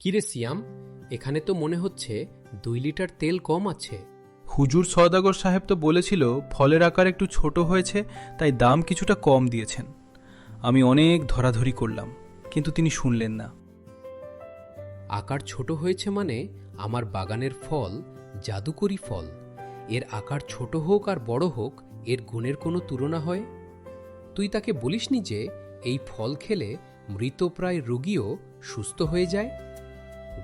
কিরে সিয়াম, এখানে তো মনে হচ্ছে 2 লিটার তেল কম আছে। হুজুর সওদাগর সাহেব তো বলেছিল ফলের আকার একটু ছোট হয়েছে, তাই দাম কিছুটা কম দিয়েছেন। আমি অনেক ধরাধরি করলাম, কিন্তু তিনি শুনলেন না। আকার ছোট হয়েছে মানে আমার বাগানের ফল জাদুকরি ফল। এর আকার ছোট হোক আর বড় হোক, এর গুণের কোনো তুলনা হয়? তুই তাকে বলিসনি যে এই ফল খেলে মৃতপ্রায় রোগীও সুস্থ হয়ে যায়?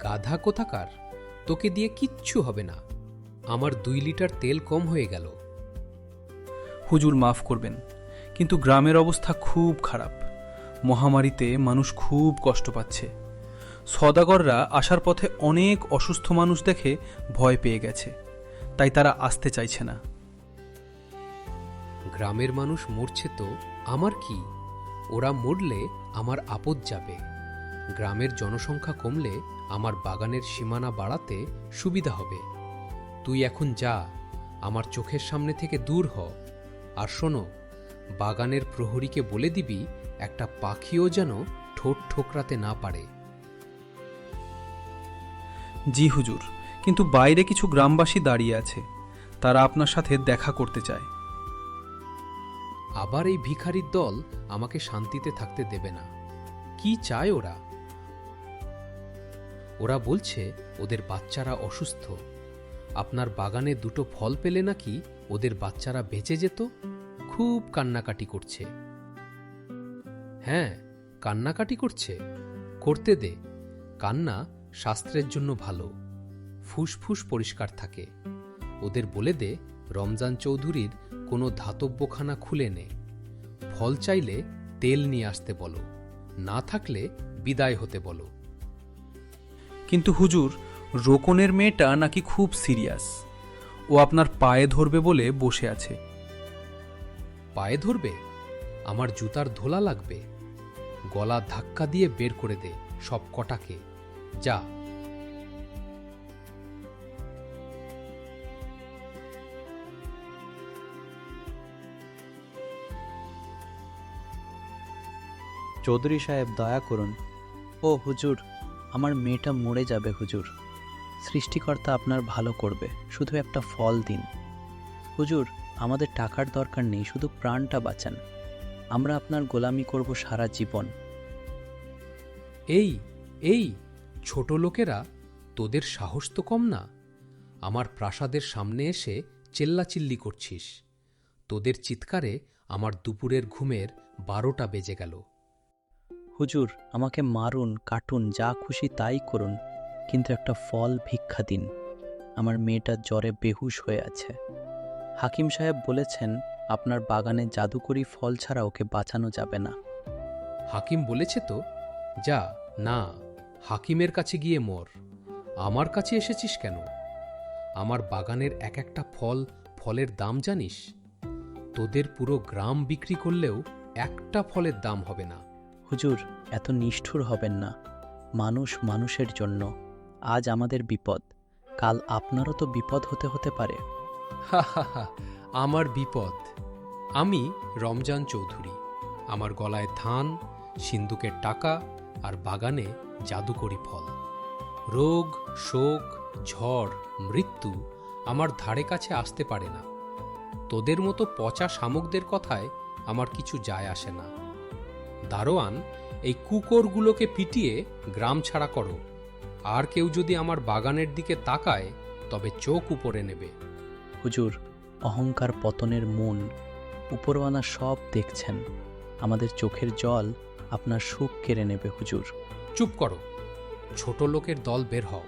গাধা কোথাকার, তোকে দিয়ে কিচ্ছু হবে না। আমার 2 লিটার তেল কম হয়ে গেল। হুজুর মাফ করবেন, কিন্তু গ্রামের অবস্থা খুব খারাপ। মহামারীতে মানুষ খুব কষ্ট পাচ্ছে। সওদাগররা আসার পথে অনেক অসুস্থ মানুষ দেখে ভয় পেয়ে গেছে, তাই তারা আসতে চাইছে না। গ্রামের মানুষ মরছে তো আমার কি? ওরা মরলে আমার আপদ যাবে। গ্রামের জনসংখ্যা কমলে আমার বাগানের সীমানা বাড়াতে সুবিধা হবে। তুই এখন যা, আমার চোখের সামনে থেকে দূর হ। আর শোনো, বাগানের প্রহরীকে বলে দিবি একটা পাখিও যেন ঠোঁট ঠোকরাতে না পারে। জি হুজুর, কিন্তু বাইরে কিছু গ্রামবাসী দাঁড়িয়ে আছে, তারা আপনার সাথে দেখা করতে চায়। আবার এই ভিখারির দল আমাকে শান্তিতে থাকতে দেবে না। কি চায় ওরা? ওরা বলছে ওদের বাচ্চারা অসুস্থ। আপনার বাগানে 2টো ফল পেলে নাকি ওদের বাচ্চারা বেঁচে যেত। খুব কান্নাকাটি করছে। হ্যাঁ, কান্নাকাটি করছে, করতে দে। কান্না স্বাস্থ্যের জন্য ভালো, ফুসফুস পরিষ্কার থাকে। ওদের বলে দে রমজান চৌধুরীর কোনো ধাতব্যখানা খুলে নে। ফল চাইলে তেল নিয়ে আসতে বলো, না থাকলে বিদায় হতে বলো। কিন্তু হুজুর, রোকনের মেয়েটা নাকি খুব সিরিয়াস। ও আপনার পায়ে ধরবে বলে বসে আছে। পায়ে ধরবে? আমার জুতার ধোলা লাগবে। গলা ধাক্কা দিয়ে বের করে দে সব কটাকে। যা। চৌধুরী সাহেব, দয়া করুন। ও হুজুর, আমার মেয়েটা মরে যাবে হুজুর। সৃষ্টিকর্তা আপনার ভালো করবে, শুধু একটা ফল দিন হুজুর। আমাদের টাকার দরকার নেই, শুধু প্রাণটা বাঁচান। আমরা আপনার গোলামি করব সারা জীবন। এই এই ছোট লোকেরা, তোদের সাহস তো কম না। আমার প্রাসাদের সামনে এসে চেল্লাচিল্লি করছিস। তোদের চিৎকারে আমার দুপুরের ঘুমের 12টা বেজে গেল। হুজুর, আমাকে মারুন, কাটুন, যা খুশি তাই করুন, কিন্তু একটা ফল ভিক্ষা দিন। আমার মেয়েটা জ্বরে বেহুশ হয়ে আছে। হাকিম সাহেব বলেছেন আপনার বাগানে জাদুকরি ফল ছাড়া ওকে বাঁচানো যাবে না। হাকিম বলেছে তো? যা না, হাকিমের কাছে গিয়ে মর। আমার কাছে এসেছিস কেন? আমার বাগানের এক একটা ফলের দাম জানিস? তোদের পুরো গ্রাম বিক্রি করলেও একটা ফলের দাম হবে না। হুজুর, এত নিষ্ঠুর হবেন না। মানুষ মানুষের জন্য। আজ আমাদের বিপদ, কাল আপনারও তো বিপদ হতে পারে। হা হা হা, আমার বিপদ? আমি রমজান চৌধুরী। আমার গলায় ধান, সিন্দুকের টাকা আর বাগানে জাদুকরি ফল। রোগ, শোক, ঝড়, মৃত্যু আমার ধারে কাছে আসতে পারে না। তোদের মতো পচা শামুকদের কথায় আমার কিছু যায় আসে না। দারোয়ান, এই কুকুরগুলোকে পিটিয়ে গ্রাম ছাড়া করো। আর কেউ যদি আমার বাগানের দিকে তাকায় তবে চোখ উপরে নেবে। হুজুর, অহংকার পতনের মূল। উপরওয়ালা সব দেখছেন। আমাদের চোখের জল আপনার সুখ কেড়ে নেবে হুজুর। চুপ করো, ছোট লোকের দল বের হও।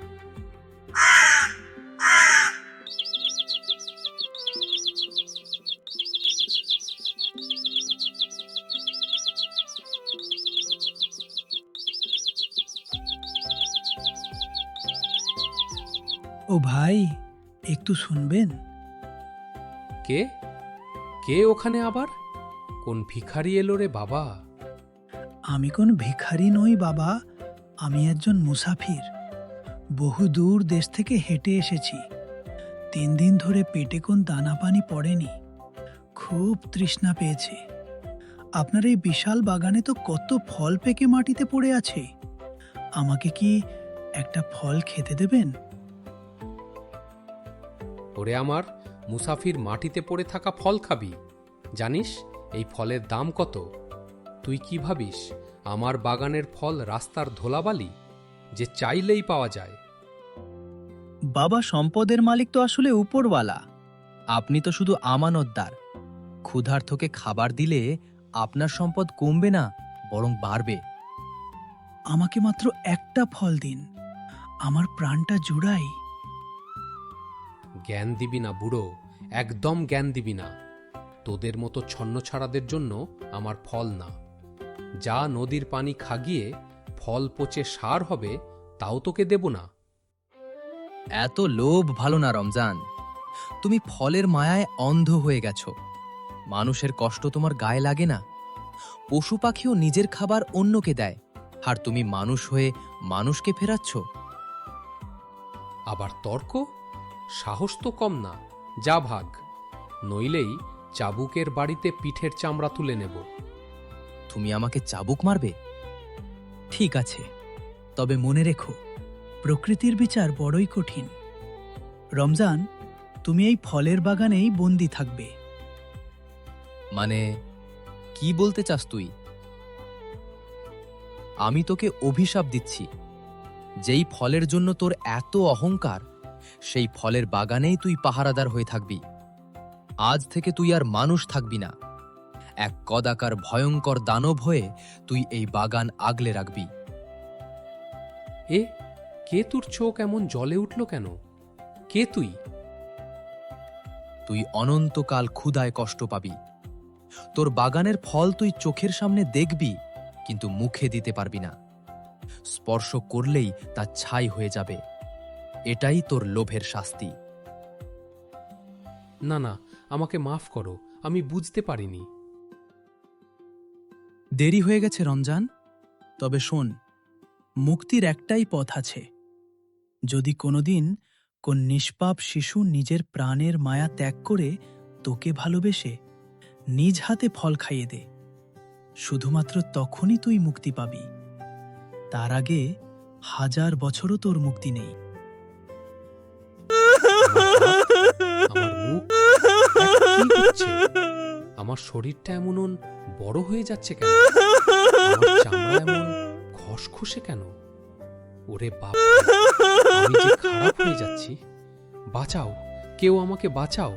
ও ভাই, একটু শুনবেন? কে কে ওখানে আবার? কোন ভিখারি এলো রে বাবা? আমি কোন ভিখারি নই বাবা, আমি একজন মুসাফির। বহু দূর দেশ থেকে হেঁটে এসেছি। 3 দিন ধরে পেটে কোন দানা পানি পড়েনি। খুব তৃষ্ণা পেয়েছে। আপনার এই বিশাল বাগানে তো কত ফল পেকে মাটিতে পড়ে আছে। আমাকে কি একটা ফল খেতে দেবেন? ওরে আমার মুসাফির, মাটিতে পড়ে থাকা ফল খাবি? জানিস এই ফলের দাম কত? তুই কি ভাবিস আমার বাগানের ফল রাস্তার ধোলাবালি যে চাইলেই পাওয়া যায়? বাবা, সম্পদের মালিক তো আসলে উপরওয়ালা। আপনি তো শুধু আমানতদার। ক্ষুধার্তকে খাবার দিলে আপনার সম্পদ কমবে না, বরং বাড়বে। আমাকে মাত্র একটা ফল দিন, আমার প্রাণটা জুড়াই। জ্ঞান দিবি না বুড়ো, একদম জ্ঞান দিবি না। তোদের মতো ছন্নছাড়াদের জন্য আমার ফল না। যা নদীর পানি খাগিয়ে ফল পচে সার হবে, তাও তোকে দেব না। এত লোভ ভালো না রমজান। তুমি ফলের মায়ায় অন্ধ হয়ে গেছো। মানুষের কষ্ট তোমার গায়ে লাগে না। পশু পাখিও নিজের খাবার অন্যকে দেয়, আর তুমি মানুষ হয়ে মানুষকে ফেরাচ্ছ। আবার তর্ক? সাহস তো কম না। যা ভাগ, নইলেই চাবুকের বাড়িতে পিঠের চামড়া তুলে নেব। তুমি আমাকে চাবুক মারবে? ঠিক আছে, তবে মনে রেখো, প্রকৃতির বিচার বড়ই কঠিন। রমজান, তুমি এই ফলের বাগানেই বন্দি থাকবে। মানে কি বলতে চাস তুই? আমি তোকে অভিশাপ দিচ্ছি। যেই ফলের জন্য তোর এত অহংকার, সেই ফলের বাগানেই তুই পাহারাদার হয়ে থাকবি। আজ থেকে তুই আর মানুষ থাকবি না। এক কদাকার ভয়ঙ্কর দানব হয়ে তুই এই বাগান আগলে রাখবি। এ কে? তোর চোখ এমন জ্বলে উঠল কেন? কে তুই? তুই অনন্তকাল ক্ষুধায় কষ্ট পাবি। তোর বাগানের ফল তুই চোখের সামনে দেখবি, কিন্তু মুখে দিতে পারবি না। স্পর্শ করলেই তা ছাই হয়ে যাবে। এটাই তোর লোভের শাস্তি। না না, আমাকে মাফ করো, আমি বুঝতে পারিনি। দেরি হয়ে গেছে রমজান, তবে শোন, মুক্তির একটাই পথ আছে। যদি কোনোদিন কোন নিষ্পাপ শিশু নিজের প্রাণের মায়া ত্যাগ করে তোকে ভালোবেসে নিজ হাতে ফল খাইয়ে দে, শুধুমাত্র তখনই তুই মুক্তি পাবি। তার আগে 1000 বছরও তোর মুক্তি নেই। আমার মুখ কি হচ্ছে? আমার শরীরটা এমন বড় হয়ে যাচ্ছে কেন? আমার চামড়া এমন খসখসে কেন? ওরে বাপ, আমি যে খারাপ হয়ে যাচ্ছি। বাঁচাও, কেউ আমাকে বাঁচাও।